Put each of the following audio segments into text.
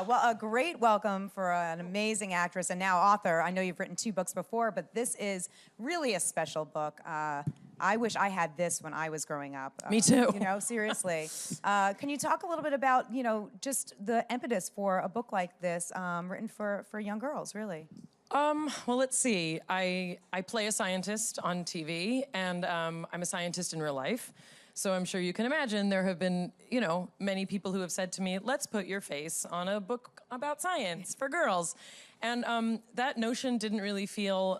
Well, a great welcome for an amazing actress and now author. I know you've written 2 books before, but this is really a special book. I wish I had this when I was growing up. Me too. You know, seriously. Can you talk a little bit about, you know, just the impetus for a book like this written for young girls, really? Well, let's see. I play a scientist on TV, and I'm a scientist in real life. So I'm sure you can imagine there have been, you know, many people who have said to me, let's put your face on a book about science for girls. And that notion didn't really feel,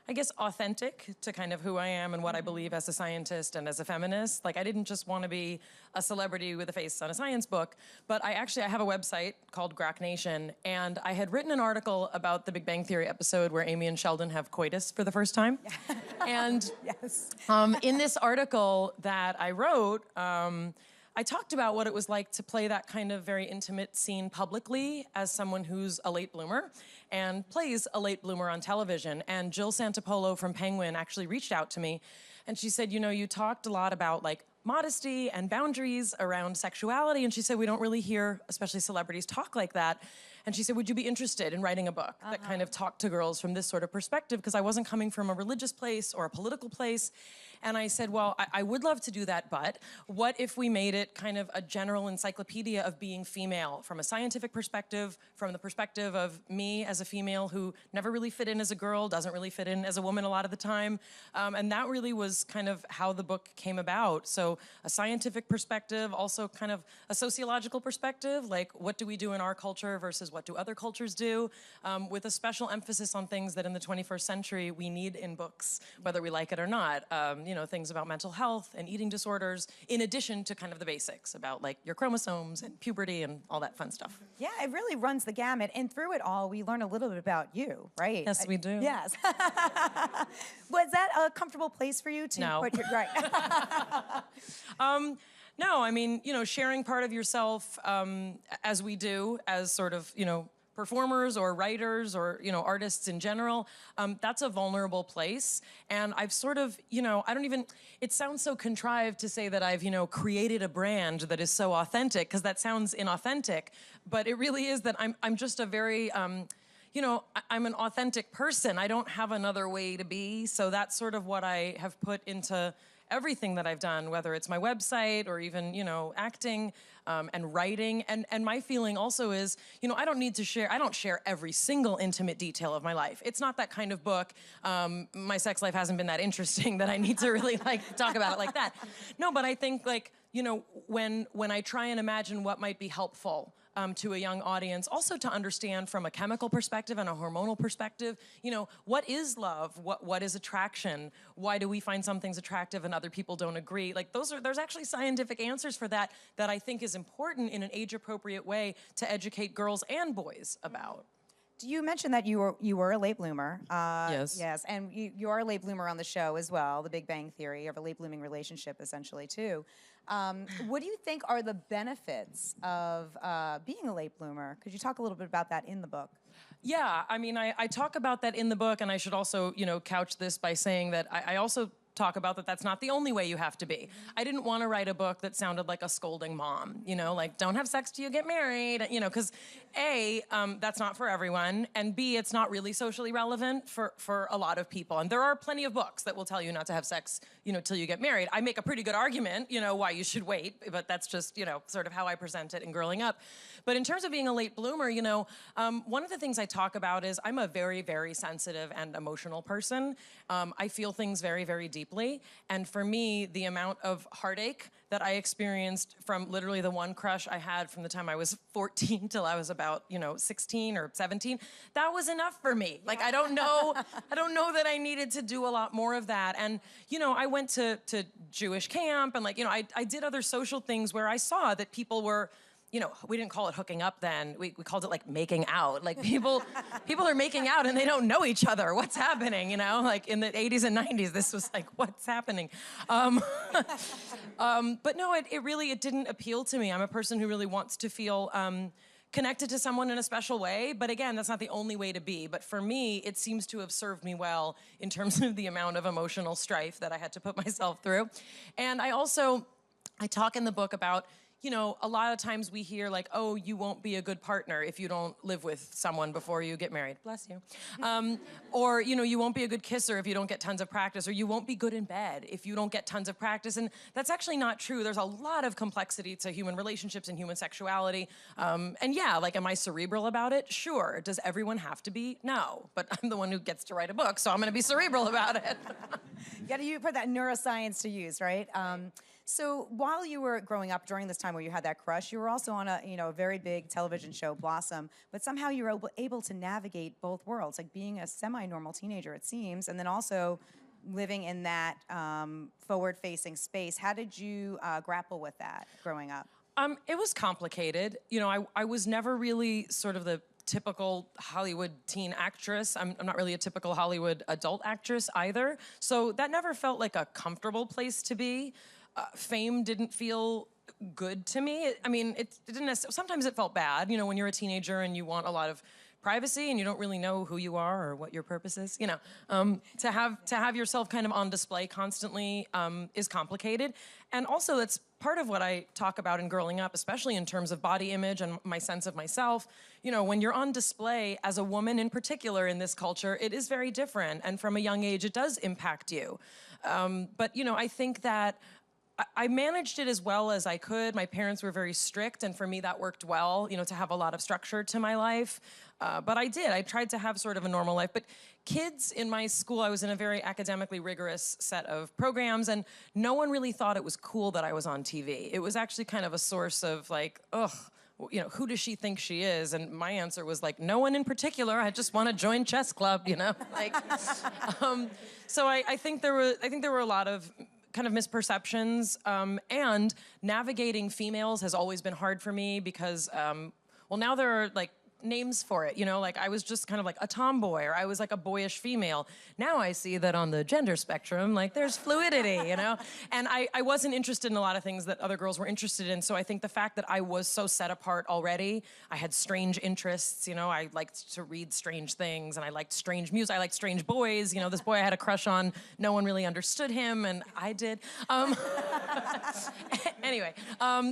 I guess, authentic to kind of who I am and what I believe as a scientist and as a feminist. Like, I didn't just want to be a celebrity with a face on a science book, but I have a website called Grack Nation, and I had written an article about the Big Bang Theory episode where Amy and Sheldon have coitus for the first time. And yes. In this article that I wrote, I talked about what it was like to play that kind of very intimate scene publicly as someone who's a late bloomer and plays a late bloomer on television. And Jill Santopolo from Penguin actually reached out to me, and she said, you know, you talked a lot about like modesty and boundaries around sexuality, and she said, we don't really hear, especially celebrities, talk like that. And she said, would you be interested in writing a book that kind of talked to girls from this sort of perspective? Because I wasn't coming from a religious place or a political place. And I said, well, I would love to do that, but what if we made it kind of a general encyclopedia of being female from a scientific perspective, from the perspective of me as a female who never really fit in as a girl, doesn't really fit in as a woman a lot of the time. And that really was kind of how the book came about. So a scientific perspective, also kind of a sociological perspective, like what do we do in our culture versus what do other cultures do, with a special emphasis on things that in the 21st century we need in books, whether we like it or not. You know, things about mental health and eating disorders, in addition to kind of the basics about like your chromosomes and puberty and all that fun stuff. Yeah, it really runs the gamut. And through it all, we learn a little bit about you, right? Yes, we do. Yes. Was that a comfortable place for you to put your, right? No, I mean, you know, sharing part of yourself, as we do, as sort of, you know, performers or writers or, you know, artists in general, that's a vulnerable place. And I've sort of, you know, it sounds so contrived to say that I've, you know, created a brand that is so authentic, because that sounds inauthentic, but it really is that I'm just a very, you know, I'm an authentic person. I don't have another way to be. So that's sort of what I have put into everything that I've done, whether it's my website or even, you know, acting and writing. And my feeling also is, you know, I don't share every single intimate detail of my life. It's not that kind of book. My sex life hasn't been that interesting that I need to really like talk about it like that. No, but I think like, you know, when I try and imagine what might be helpful to a young audience, also to understand from a chemical perspective and a hormonal perspective, you know, what is love? What is attraction? Why do we find some things attractive and other people don't agree? Like there's actually scientific answers for that I think is important in an age-appropriate way to educate girls and boys about. You mentioned that you were a late bloomer. Yes. Yes, and you are a late bloomer on the show as well, The Big Bang Theory. You have a late blooming relationship, essentially, too. What do you think are the benefits of being a late bloomer? Could you talk a little bit about that in the book? Yeah, I mean, I talk about that in the book, and I should also, you know, couch this by saying that I also talk about that that's not the only way you have to be. I didn't want to write a book that sounded like a scolding mom, you know, like don't have sex till you get married, you know, because A, that's not for everyone, and B, it's not really socially relevant for a lot of people. And there are plenty of books that will tell you not to have sex, you know, till you get married. I make a pretty good argument, you know, why you should wait, but that's just, you know, sort of how I present it in growing up. But in terms of being a late bloomer, you know, one of the things I talk about is I'm a very, very sensitive and emotional person. I feel things very, very deeply. And for me, the amount of heartache that I experienced from literally the one crush I had from the time I was 14 till I was about, you know, 16 or 17, that was enough for me. Like, I don't know that I needed to do a lot more of that. And, you know, I went to Jewish camp and like, you know, I did other social things where I saw that people were, you know, we didn't call it hooking up then. We called it like making out. Like people are making out and they don't know each other. What's happening, you know? Like in the 80s and 90s, this was like, what's happening? But no, it didn't appeal to me. I'm a person who really wants to feel connected to someone in a special way. But again, that's not the only way to be. But for me, it seems to have served me well in terms of the amount of emotional strife that I had to put myself through. And I talk in the book about, you know, a lot of times we hear like, oh, you won't be a good partner if you don't live with someone before you get married. Bless you. Or, you know, you won't be a good kisser if you don't get tons of practice, or you won't be good in bed if you don't get tons of practice. And that's actually not true. There's a lot of complexity to human relationships and human sexuality. And yeah, like, am I cerebral about it? Sure. Does everyone have to be? No. But I'm the one who gets to write a book, so I'm going to be cerebral about it. You put that neuroscience to use, right? So while you were growing up during this time where you had that crush, you were also on a very big television show, Blossom, but somehow you were able to navigate both worlds, like being a semi-normal teenager, it seems, and then also living in that forward-facing space. How did you grapple with that growing up? It was complicated. You know, I was never really sort of the typical Hollywood teen actress. I'm not really a typical Hollywood adult actress either. So that never felt like a comfortable place to be. Fame didn't feel good to me. I mean, it didn't necessarily, sometimes it felt bad, you know, when you're a teenager and you want a lot of privacy and you don't really know who you are or what your purpose is, you know. To have yourself kind of on display constantly is complicated. And also that's part of what I talk about in growing up, especially in terms of body image and my sense of myself. You know, when you're on display as a woman in particular in this culture, it is very different. And from a young age, it does impact you. But, you know, I think that I managed it as well as I could. My parents were very strict, and for me that worked well, you know, to have a lot of structure to my life. But I did. I tried to have sort of a normal life. But kids in my school, I was in a very academically rigorous set of programs, and no one really thought it was cool that I was on TV. It was actually kind of a source of like, ugh, you know, who does she think she is? And my answer was like, no one in particular. I just want to join chess club, you know. Like, so I think there were a lot of kind of misperceptions, and navigating females has always been hard for me because, well, now there are like names for it, you know, like I was just kind of like a tomboy, or I was like a boyish female. Now I see that on the gender spectrum, like there's fluidity, you know, and I wasn't interested in a lot of things that other girls were interested in. So I think the fact that I was so set apart already, I had strange interests, you know, I liked to read strange things and I liked strange music. I liked strange boys, you know, this boy I had a crush on, no one really understood him and I did. Anyway,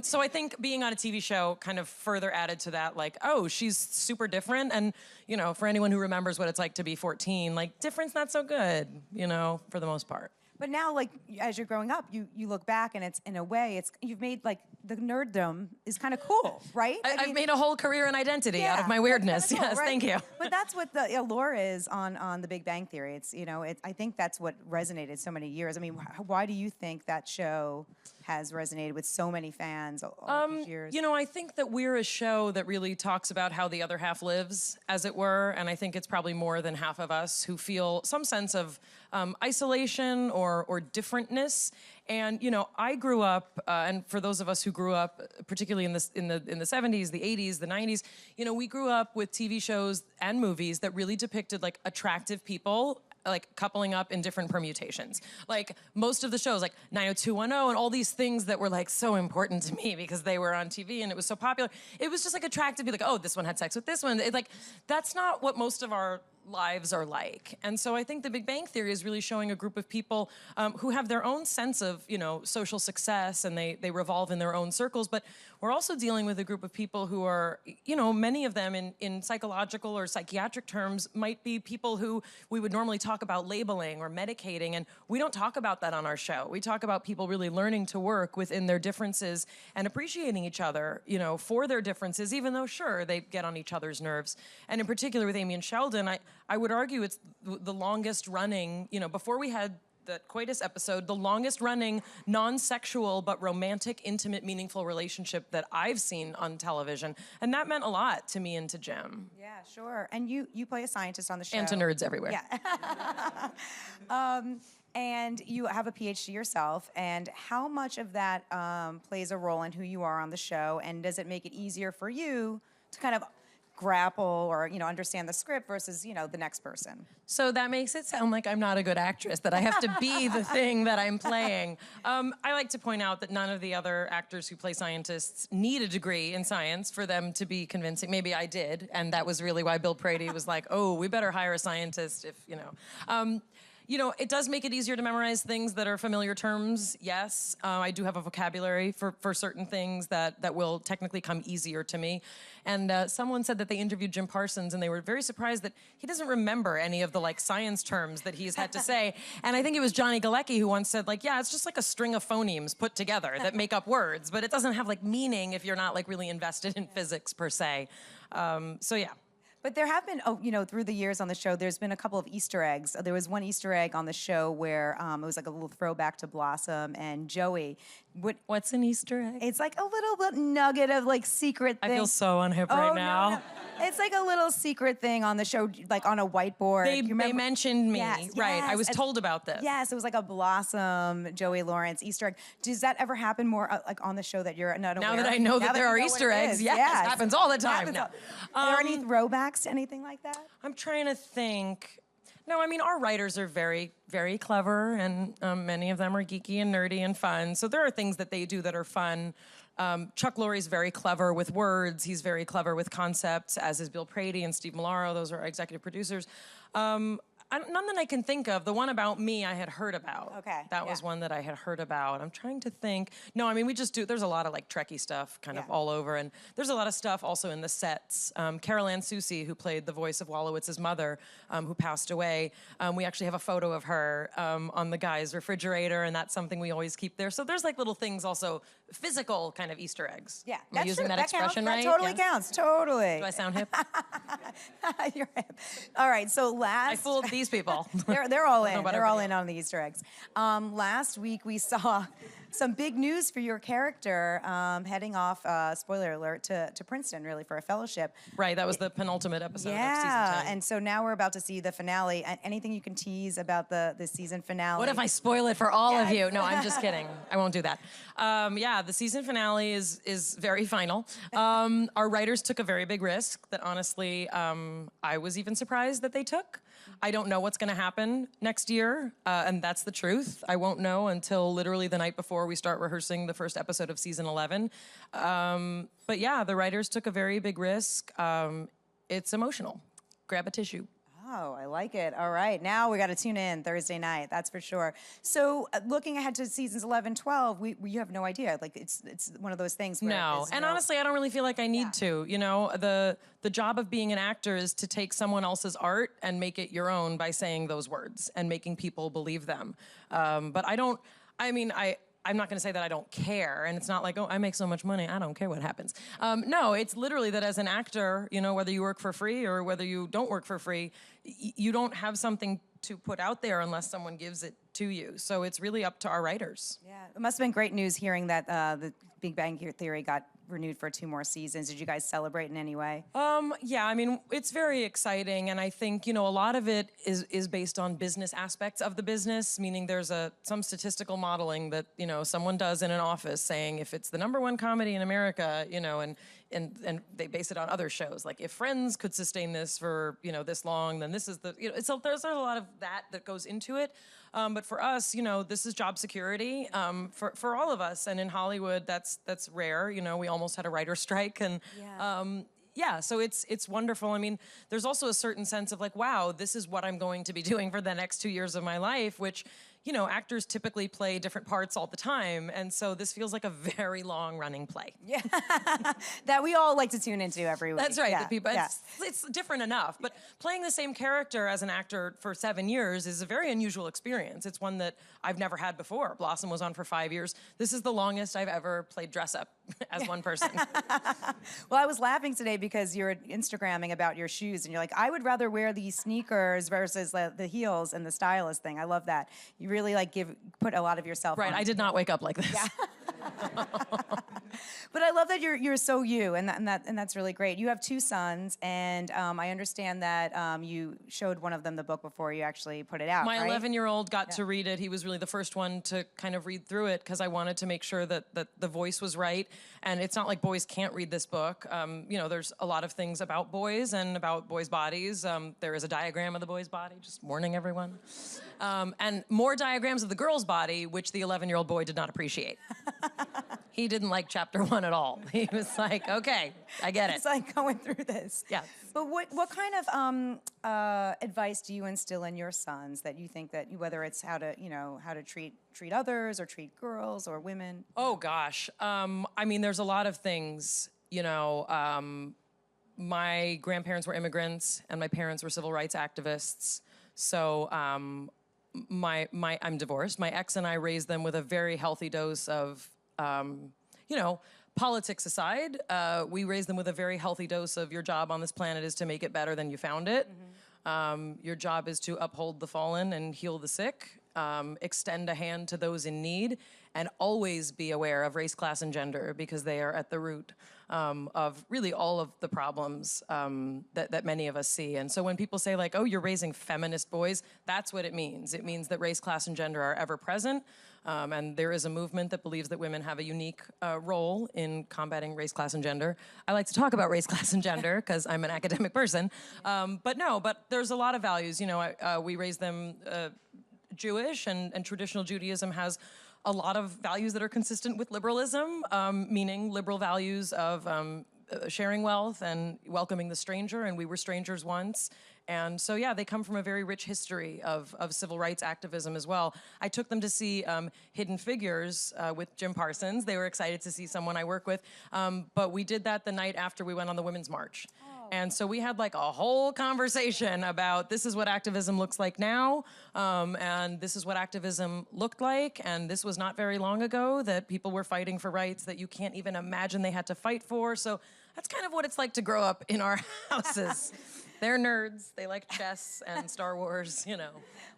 so I think being on a TV show kind of further added to that, like, oh, she's super different. And, you know, for anyone who remembers what it's like to be 14, like, different's not so good, you know, for the most part. But now, like, as you're growing up, you look back and it's, in a way, you've made, like, the nerddom is kind of cool, right? I've made a whole career and identity out of my weirdness. Cool, yes, right? Thank you. But that's what the allure is on The Big Bang Theory. It's, you know, I think that's what resonated so many years. I mean, why do you think that show has resonated with so many fans all these years? You know, I think that we're a show that really talks about how the other half lives, as it were, and I think it's probably more than half of us who feel some sense of isolation or differentness. And you know, I grew up, and for those of us who grew up, particularly in the 70s, the 80s, the 90s, you know, we grew up with TV shows and movies that really depicted like attractive people, like coupling up in different permutations. Like most of the shows, like 90210 and all these things that were like so important to me because they were on TV and it was so popular. It was just like attractive to be like, oh, this one had sex with this one. Like, that's not what most of our lives are like. And so I think The Big Bang Theory is really showing a group of people who have their own sense of, you know, social success, and they revolve in their own circles, but we're also dealing with a group of people who are, you know, many of them in psychological or psychiatric terms might be people who we would normally talk about labeling or medicating, and we don't talk about that on our show. We talk about people really learning to work within their differences and appreciating each other, you know, for their differences, even though, sure, they get on each other's nerves. And in particular with Amy and Sheldon, I would argue it's the longest running, you know, before we had the coitus episode, the longest running non-sexual but romantic, intimate, meaningful relationship that I've seen on television. And that meant a lot to me and to Jim. Yeah, sure. And you play a scientist on the show. And to nerds everywhere. Yeah. And you have a PhD yourself, and how much of that plays a role in who you are on the show, and does it make it easier for you to kind of grapple or, you know, understand the script versus, you know, the next person? So that makes it sound like I'm not a good actress, that I have to be the thing that I'm playing. I like to point out that none of the other actors who play scientists need a degree in science for them to be convincing. Maybe I did, and that was really why Bill Prady was like, oh, we better hire a scientist if, you know. it does make it easier to memorize things that are familiar terms, yes. I do have a vocabulary for certain things that will technically come easier to me. And someone said that they interviewed Jim Parsons, and they were very surprised that he doesn't remember any of the science terms that he's had to say. And I think it was Johnny Galecki who once said yeah, it's just like a string of phonemes put together that make up words, but it doesn't have meaning if you're not really invested in physics per se. So yeah. But there have been, through the years on the show, there's been a couple of Easter eggs. There was one Easter egg on the show where it was a little throwback to Blossom and Joey. What's an Easter egg? It's a little bit nugget of secret thing. I feel so unhip right now. No. It's a little secret thing on the show, on a whiteboard. They mentioned me, yes, right? Yes. I was told about this. Yes, it was a Blossom, Joey Lawrence Easter egg. Does that ever happen more on the show that you're not aware of? Now that I know that there are Easter eggs, yes, it happens all the time. Are there any throwbacks to anything like that? I'm trying to think. No, I mean, our writers are very, very clever, and many of them are geeky and nerdy and fun. So there are things that they do that are fun. Chuck Lorre's very clever with words. He's very clever with concepts, as is Bill Prady and Steve Milaro. Those are our executive producers. None that I can think of. The one about me I had heard about. Okay. That was one that I had heard about. I'm trying to think. No, I mean, we just do, there's a lot of Trekkie stuff kind of all over. And there's a lot of stuff also in the sets. Carol Ann Soucy, who played the voice of Wolowitz's mother, who passed away, we actually have a photo of her on the guy's refrigerator, and that's something we always keep there. So there's little things also, physical kind of Easter eggs. Yeah, Am I using that expression counts. right? That totally counts, totally. Do I sound hip? You're hip. All right, so I fooled these people. They're all in. They're all in on the Easter eggs. Last week we saw some big news for your character heading off, spoiler alert, to Princeton, really, for a fellowship. Right, that was the penultimate episode of season 10. Yeah, and so now we're about to see the finale. Anything you can tease about the season finale? What if I spoil it for all of you? No, I'm just kidding. I won't do that. Yeah, the season finale is very final. Our writers took a very big risk that honestly, I was even surprised that they took. I don't know what's going to happen next year, and that's the truth. I won't know until literally the night before we start rehearsing the first episode of season 11. But yeah, the writers took a very big risk. It's emotional. Grab a tissue. Oh, I like it. All right. Now we got to tune in Thursday night. That's for sure. So looking ahead to seasons 11, 12, you have no idea. It's one of those things where No. And honestly, I don't really feel like I need to. The job of being an actor is to take someone else's art and make it your own by saying those words and making people believe them. But I'm not going to say that I don't care, and it's not like, oh, I make so much money, I don't care what happens. No, it's literally that as an actor, whether you work for free or whether you don't work for free, you don't have something to put out there unless someone gives it to you. So it's really up to our writers. Yeah, it must have been great news hearing that the Big Bang Theory got renewed for 2 more seasons. Did you guys celebrate in any way? Yeah, I mean, it's very exciting, and I think, a lot of it is based on business aspects of the business, meaning there's some statistical modeling that, someone does in an office saying if it's the #1 comedy in America, and they base it on other shows, like if Friends could sustain this for, this long, then this is there's a lot of that goes into it. But for us, this is job security for all of us, and in Hollywood, that's rare. We almost had a writer's strike, and so it's wonderful. I mean, there's also a certain sense of wow, this is what I'm going to be doing for the next 2 years of my life, which, actors typically play different parts all the time, and so this feels like a very long-running play. Yeah, that we all like to tune into every week. That's right. Yeah. It's different enough, but playing the same character as an actor for 7 years is a very unusual experience. It's one that I've never had before. Blossom was on for 5 years. This is the longest I've ever played dress-up as one person. Well, I was laughing today because you're Instagramming about your shoes, and you're like, I would rather wear these sneakers versus the heels and the stylist thing. I love that. You really put a lot of yourself right, on. I did not wake up like this. Yeah. But I love that you're so you, and that's really great. You have 2 sons, and I understand that you showed one of them the book before you actually put it out. My right? 11-year-old got to read it. He was really the first one to kind of read through it because I wanted to make sure that the voice was right. And it's not like boys can't read this book. There's a lot of things about boys and about boys' bodies. There is a diagram of the boy's body, just warning everyone. And more diagrams of the girl's body, which the 11-year-old boy did not appreciate. He didn't like chapter 1 at all. He was like, okay, I get it. It's like going through this. Yeah. But what kind of advice do you instill in your sons that you think that whether it's how to treat others or treat girls or women? Oh gosh. I mean, there's a lot of things, my grandparents were immigrants and my parents were civil rights activists. So I'm divorced. My ex and I raised them with a very healthy dose of, politics aside, we raised them with a very healthy dose of your job on this planet is to make it better than you found it. Your job is to uphold the fallen and heal the sick, extend a hand to those in need, and always be aware of race, class, and gender because they are at the root of really all of the problems that many of us see. And so when people say like, oh, you're raising feminist boys, that's what it means. It means that race, class, and gender are ever present. And there is a movement that believes that women have a unique role in combating race, class, and gender. I like to talk about race, class, and gender because I'm an academic person. But there's a lot of values. We raise them Jewish, and traditional Judaism has a lot of values that are consistent with liberalism, meaning liberal values of sharing wealth and welcoming the stranger, and we were strangers once. And so, yeah, they come from a very rich history of civil rights activism as well. I took them to see Hidden Figures with Jim Parsons. They were excited to see someone I work with. But we did that the night after we went on the Women's March. And so we had like a whole conversation about this is what activism looks like now, and this is what activism looked like, and this was not very long ago that people were fighting for rights that you can't even imagine they had to fight for. So that's kind of what it's like to grow up in our houses. They're nerds. They like chess and Star Wars,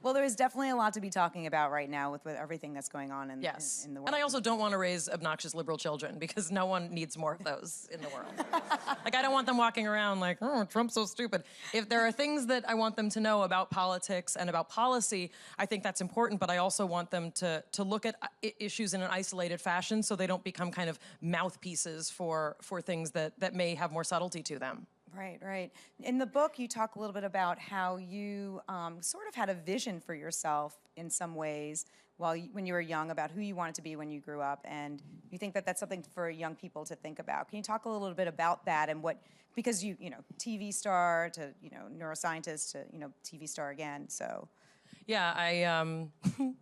Well, there is definitely a lot to be talking about right now with everything that's going on in the world. And I also don't want to raise obnoxious liberal children because no one needs more of those in the world. Like, I don't want them walking around like, oh, Trump's so stupid. If there are things that I want them to know about politics and about policy, I think that's important, but I also want them to look at issues in an isolated fashion so they don't become kind of mouthpieces for things that may have more subtlety to them. Right, right. In the book, you talk a little bit about how you sort of had a vision for yourself in some ways when you were young about who you wanted to be when you grew up, and you think that that's something for young people to think about. Can you talk a little bit about that and because you TV star to, neuroscientist to, TV star again, so. Yeah,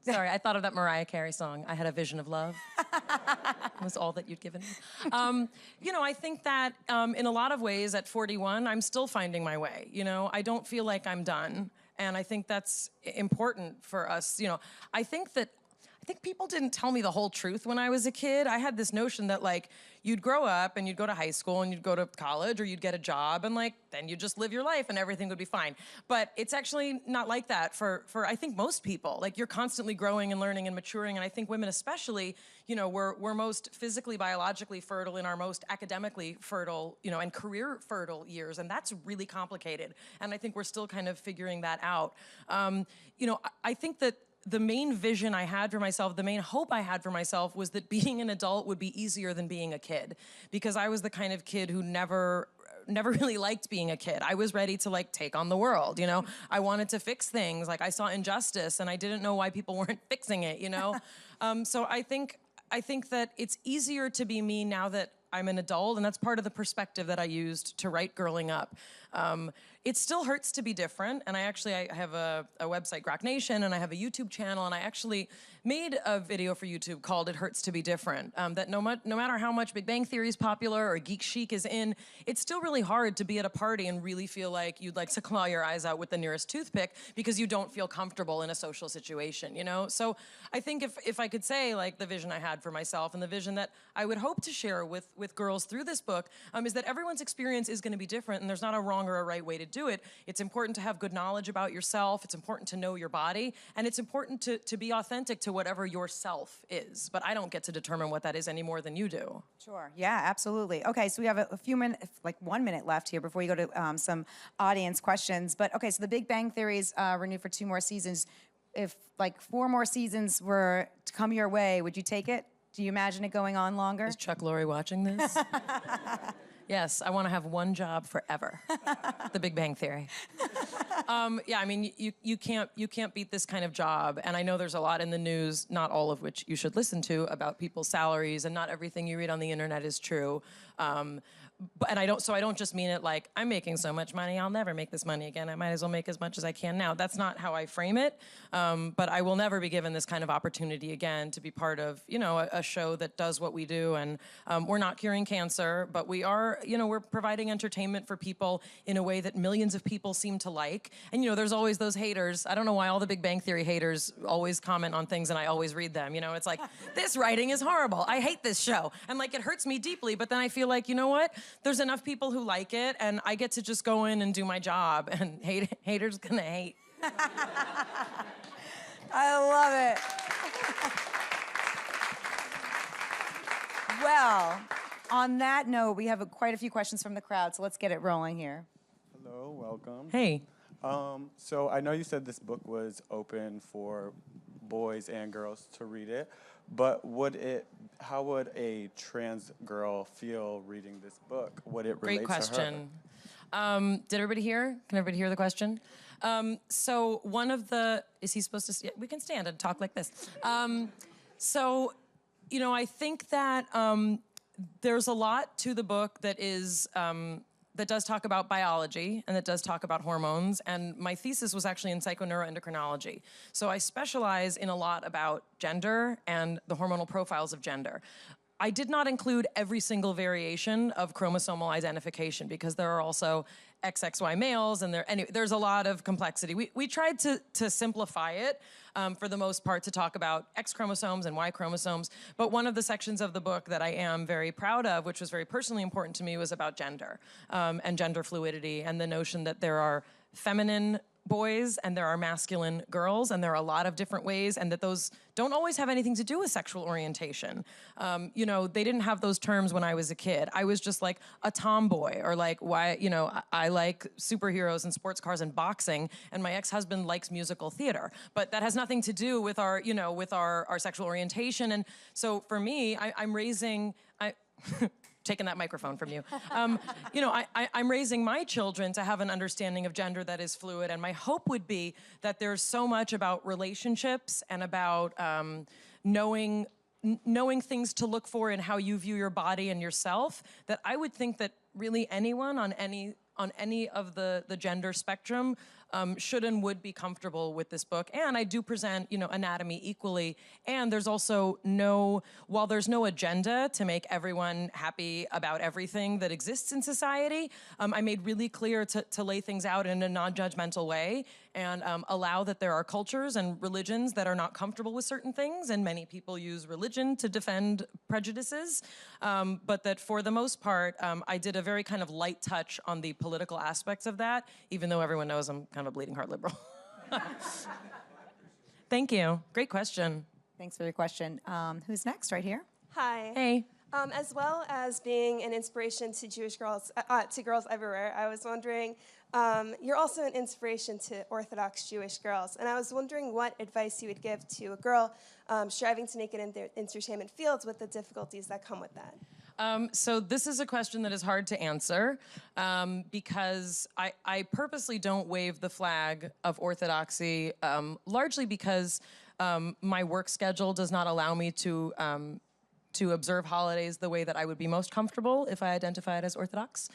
sorry, I thought of that Mariah Carey song, I Had a Vision of Love. It was all that you'd given me. I think that in a lot of ways at 41, I'm still finding my way. I don't feel like I'm done. And I think that's important for us. I think people didn't tell me the whole truth when I was a kid. I had this notion that like you'd grow up and you'd go to high school and you'd go to college or you'd get a job and like then you'd just live your life and everything would be fine. But it's actually not like that for I think most people. Like you're constantly growing and learning and maturing, and I think women especially, we're most physically, biologically fertile in our most academically fertile, and career fertile years, and that's really complicated. And I think we're still kind of figuring that out. I think that the main vision I had for myself, the main hope I had for myself was that being an adult would be easier than being a kid, because I was the kind of kid who never really liked being a kid. I was ready to like take on the world, I wanted to fix things. Like I saw injustice and I didn't know why people weren't fixing it, So I think that it's easier to be me now that I'm an adult, and that's part of the perspective that I used to write Girling Up. It still hurts to be different, and I have a website, Grok Nation, and I have a YouTube channel, and I actually made a video for YouTube called It Hurts to Be Different, that no matter how much Big Bang Theory is popular or Geek Chic is in, it's still really hard to be at a party and really feel like you'd like to claw your eyes out with the nearest toothpick because you don't feel comfortable in a social situation, So I think if I could say like the vision I had for myself and the vision that I would hope to share with girls through this book is that everyone's experience is going to be different, and there's not a wrong or a right way to do it. It's important to have good knowledge about yourself. It's important to know your body, and it's important to be authentic to whatever yourself is. But I don't get to determine what that is any more than you do. Sure. Yeah, absolutely. Okay, so we have a few minutes, like 1 minute left here before you go to some audience questions. But okay, so the Big Bang Theory is renewed for 2 more seasons. If like 4 more seasons were to come your way, would you take it? Do you imagine it going on longer? Is Chuck Lorre watching this? Yes, I want to have one job forever. The Big Bang Theory. Yeah, I mean, you can't beat this kind of job. And I know there's a lot in the news, not all of which you should listen to, about people's salaries, and not everything you read on the internet is true. And I don't just mean it like, I'm making so much money, I'll never make this money again. I might as well make as much as I can now. That's not how I frame it. But I will never be given this kind of opportunity again to be part of, a show that does what we do. And we're not curing cancer, but we are, we're providing entertainment for people in a way that millions of people seem to like. And, there's always those haters. I don't know why all the Big Bang Theory haters always comment on things and I always read them. It's like, this writing is horrible. I hate this show. And like, it hurts me deeply, but then I feel like, you know what? There's enough people who like it, and I get to just go in and do my job, and haters gonna hate. I love it. Well, on that note, we have quite a few questions from the crowd, so let's get it rolling here. Hello, welcome. Hey. So I know you said this book was open for boys and girls to read it, but how would a trans girl feel reading this book? Would it relate Great question. to her? Did everybody hear? Can everybody hear the question? So one of the, is he supposed to, we can stand and talk like this. I think that there's a lot to the book that is, that does talk about biology and that does talk about hormones. And my thesis was actually in psychoneuroendocrinology. So I specialize in a lot about gender and the hormonal profiles of gender. I did not include every single variation of chromosomal identification because there are also XXY males and there's a lot of complexity. We tried to simplify it for the most part to talk about X chromosomes and Y chromosomes, but one of the sections of the book that I am very proud of, which was very personally important to me, was about gender and gender fluidity and the notion that there are feminine boys and there are masculine girls, and there are a lot of different ways, and that those don't always have anything to do with sexual orientation. They didn't have those terms when I was a kid. I was just like a tomboy, or like, why, I like superheroes and sports cars and boxing, and my ex-husband likes musical theater. But that has nothing to do with our, with our sexual orientation. And so for me, I'm raising, taking that microphone from you. I'm raising my children to have an understanding of gender that is fluid, and my hope would be that there's so much about relationships and about knowing things to look for in how you view your body and yourself, that I would think that really anyone on any of the gender spectrum should and would be comfortable with this book. And I do present, anatomy equally. And there's also while there's no agenda to make everyone happy about everything that exists in society, I made really clear to lay things out in a non-judgmental way and allow that there are cultures and religions that are not comfortable with certain things, and many people use religion to defend prejudices, but that for the most part, I did a very kind of light touch on the political aspects of that, even though everyone knows I'm kind of a bleeding heart liberal. Thank you. Great question. Thanks for your question. Who's next? Right here. Hi. Hey. As well as being an inspiration to Jewish girls, to girls everywhere, I was wondering, you're also an inspiration to Orthodox Jewish girls, and I was wondering what advice you would give to a girl striving to make it in the entertainment fields with the difficulties that come with that. So this is a question that is hard to answer because I purposely don't wave the flag of orthodoxy, largely because my work schedule does not allow me to observe holidays the way that I would be most comfortable if I identified as Orthodox.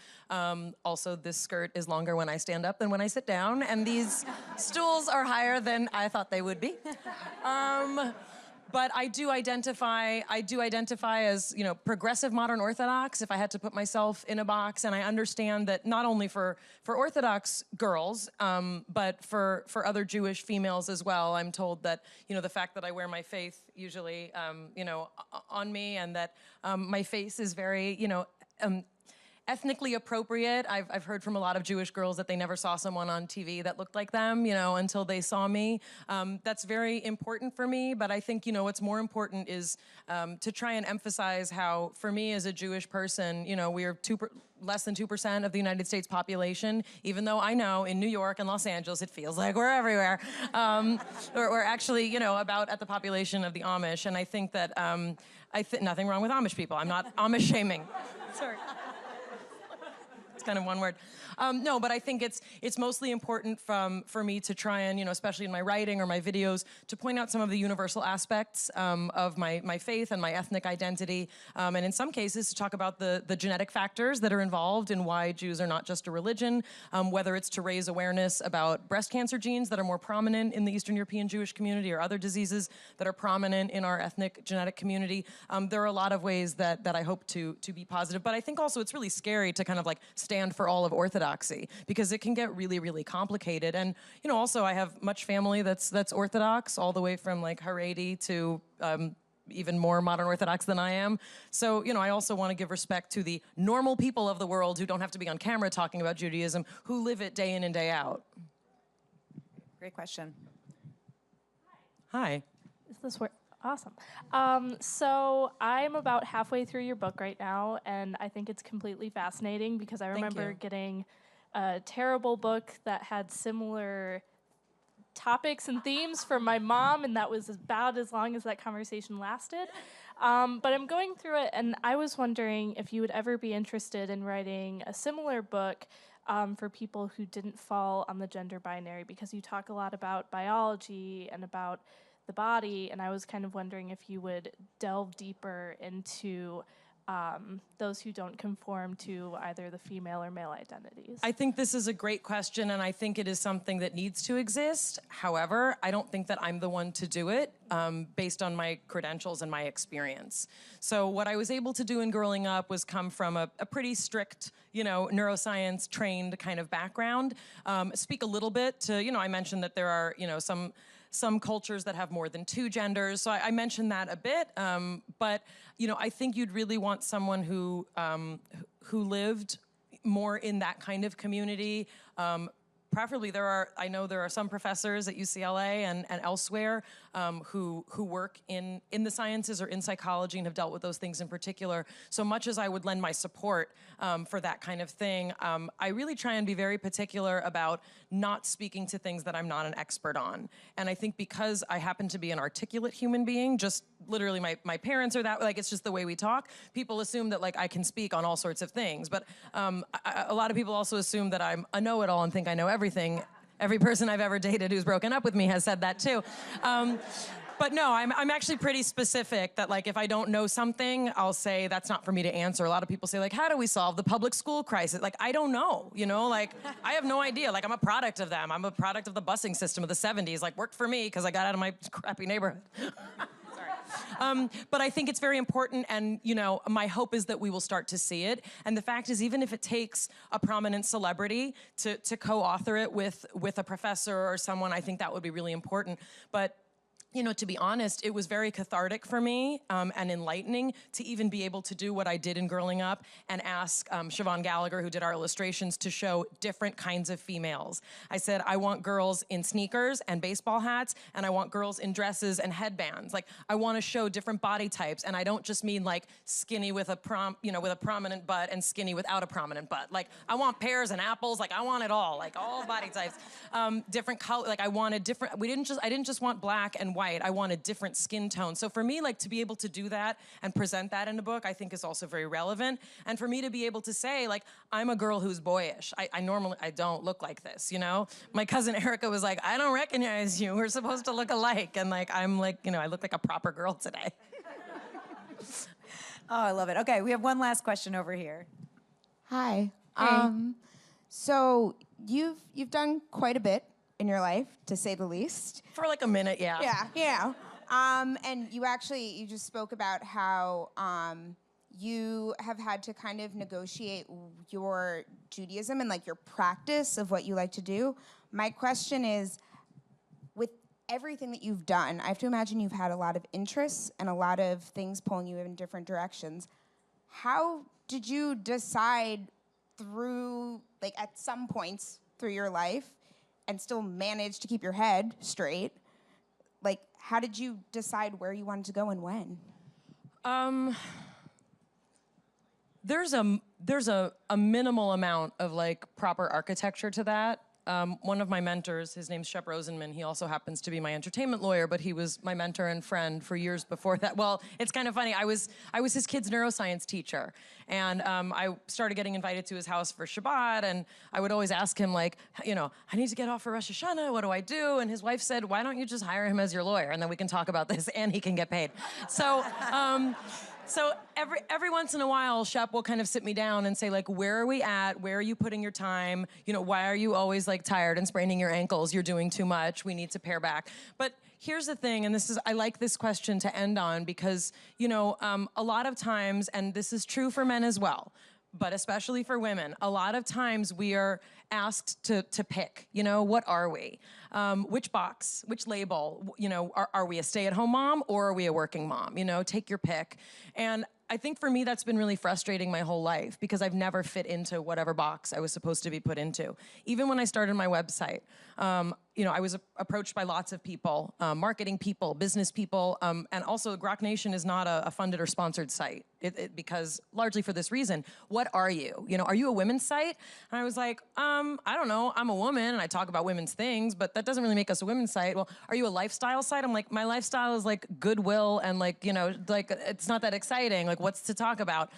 Also, this skirt is longer when I stand up than when I sit down, and these stools are higher than I thought they would be. But I do identify as, progressive modern Orthodox if I had to put myself in a box, and I understand that not only for Orthodox girls, but for other Jewish females as well. I'm told that, the fact that I wear my faith usually, on me, and that my face is very, ethnically appropriate. I've heard from a lot of Jewish girls that they never saw someone on TV that looked like them, until they saw me. That's very important for me, but I think, what's more important is to try and emphasize how, for me as a Jewish person, we are less than 2% of the United States population, even though I know in New York and Los Angeles it feels like we're everywhere. We're actually, about at the population of the Amish, and I think that, nothing wrong with Amish people. I'm not Amish shaming. Sorry. kind of one word. No, but I think it's mostly important for me to try and, especially in my writing or my videos, to point out some of the universal aspects of my faith and my ethnic identity, and in some cases to talk about the genetic factors that are involved in why Jews are not just a religion, whether it's to raise awareness about breast cancer genes that are more prominent in the Eastern European Jewish community or other diseases that are prominent in our ethnic genetic community. There are a lot of ways that I hope to be positive, but I think also it's really scary to kind of like stand for all of Orthodoxy because it can get really, really complicated. And, also I have much family that's Orthodox, all the way from like Haredi to even more modern Orthodox than I am. So, I also want to give respect to the normal people of the world who don't have to be on camera talking about Judaism, who live it day in and day out. Great question. Hi. Is this where? Awesome. So I'm about halfway through your book right now, and I think it's completely fascinating because I remember getting a terrible book that had similar topics and themes from my mom, and that was about as long as that conversation lasted. But I'm going through it, and I was wondering if you would ever be interested in writing a similar book for people who didn't fall on the gender binary, because you talk a lot about biology and about the body, and I was kind of wondering if you would delve deeper into those who don't conform to either the female or male identities. I think this is a great question, and I think it is something that needs to exist. However, I don't think that I'm the one to do it based on my credentials and my experience. So what I was able to do in growing up was come from a pretty strict, neuroscience trained kind of background. Speak a little bit to, I mentioned that there are, some cultures that have more than two genders. So I mentioned that a bit, but I think you'd really want someone who lived more in that kind of community. Preferably, I know there are some professors at UCLA and elsewhere who work in the sciences or in psychology and have dealt with those things in particular. So much as I would lend my support for that kind of thing, I really try and be very particular about not speaking to things that I'm not an expert on. And I think because I happen to be an articulate human being, just literally my parents are that, like, it's just the way we talk, people assume that, like, I can speak on all sorts of things. But a lot of people also assume that I'm a know-it-all and think I know everything. Every person I've ever dated who's broken up with me has said that too. But no, I'm actually pretty specific that, like, if I don't know something, I'll say that's not for me to answer. A lot of people say, like, how do we solve the public school crisis? Like, I don't know, like, I have no idea. Like, I'm a product of them. I'm a product of the busing system of the 70s. Like, worked for me because I got out of my crappy neighborhood. But I think it's very important, and, my hope is that we will start to see it. And the fact is, even if it takes a prominent celebrity to co-author it with a professor or someone, I think that would be really important. But to be honest, it was very cathartic for me and enlightening to even be able to do what I did in growing up and ask Siobhan Gallagher, who did our illustrations, to show different kinds of females. I said, I want girls in sneakers and baseball hats, and I want girls in dresses and headbands. Like, I want to show different body types, and I don't just mean, like, skinny with a prominent butt and skinny without a prominent butt. Like, I want pears and apples. Like, I want it all. Like, all body types, different color. Like, I wanted different. I didn't just want black and white. I wanted different skin tones. So for me, like, to be able to do that and present that in a book, I think is also very relevant. And for me to be able to say, like, I'm a girl who's boyish. I normally don't look like this, My cousin Erica was like, I don't recognize you. We're supposed to look alike. And, like, I'm like, I look like a proper girl today. Oh, I love it. Okay, we have one last question over here. Hi. Hey. So you've done quite a bit in your life, to say the least. For like a minute, yeah. Yeah. And you just spoke about how you have had to kind of negotiate your Judaism and, like, your practice of what you like to do. My question is, with everything that you've done, I have to imagine you've had a lot of interests and a lot of things pulling you in different directions. How did you decide through, like, at some points through your life, and still manage to keep your head straight? Like, how did you decide where you wanted to go and when? There's a minimal amount of, like, proper architecture to that. one of my mentors, his name's Shep Rosenman, he also happens to be my entertainment lawyer, but he was my mentor and friend for years before that. Well, it's kind of funny. I was his kid's neuroscience teacher, and I started getting invited to his house for Shabbat, and I would always ask him, like, you know, I need to get off for Rosh Hashanah, what do I do? And his wife said, why don't you just hire him as your lawyer, and then we can talk about this, and he can get paid. So, so every once in a while, Shep will kind of sit me down and say, like, where are we at? Where are you putting your time? You know, why are you always, like, tired and spraining your ankles? You're doing too much. We need to pare back. But here's the thing, and I like this question to end on because, you know, a lot of times, and this is true for men as well, but especially for women, a lot of times we are asked to pick, you know, what are we? Which box, which label, you know, are we a stay-at-home mom or are we a working mom? You know, take your pick. And I think for me that's been really frustrating my whole life because I've never fit into whatever box I was supposed to be put into. Even when I started my website, you know, I was approached by lots of people, marketing people, business people, and also Grok Nation is not a funded or sponsored site because largely for this reason. What are you? You know, are you a women's site? And I was like, I don't know. I'm a woman and I talk about women's things, but that doesn't really make us a women's site. Well, are you a lifestyle site? I'm like, my lifestyle is like Goodwill and like, you know, like it's not that exciting. Like, what's to talk about?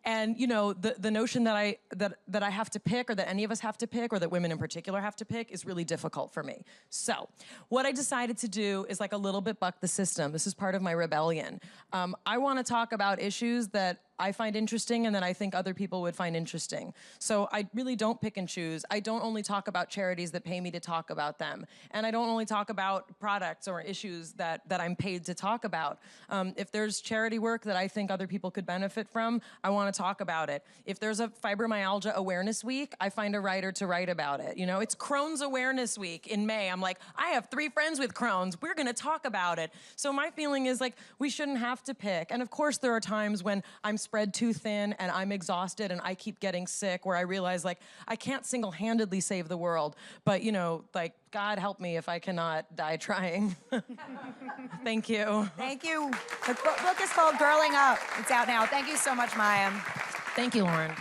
And you know, the notion that I have to pick, or that any of us have to pick, or that women in particular have to pick, is really difficult for me. So, what I decided to do is like a little bit buck the system. This is part of my rebellion. I want to talk about issues that I find interesting and that I think other people would find interesting. So I really don't pick and choose. I don't only talk about charities that pay me to talk about them. And I don't only talk about products or issues that I'm paid to talk about. If there's charity work that I think other people could benefit from, I want to talk about it. If there's a fibromyalgia awareness week, I find a writer to write about it. You know, it's Crohn's Awareness Week in May. I'm like, I have 3 friends with Crohn's. We're going to talk about it. So my feeling is like, we shouldn't have to pick. And of course, there are times when I'm spread too thin and I'm exhausted and I keep getting sick, where I realize like I can't single-handedly save the world, but you know, like God help me if I cannot die trying. Thank you. Thank you. The book is called Girling Up. It's out now. Thank you so much, Mayim. Thank you, Lauren.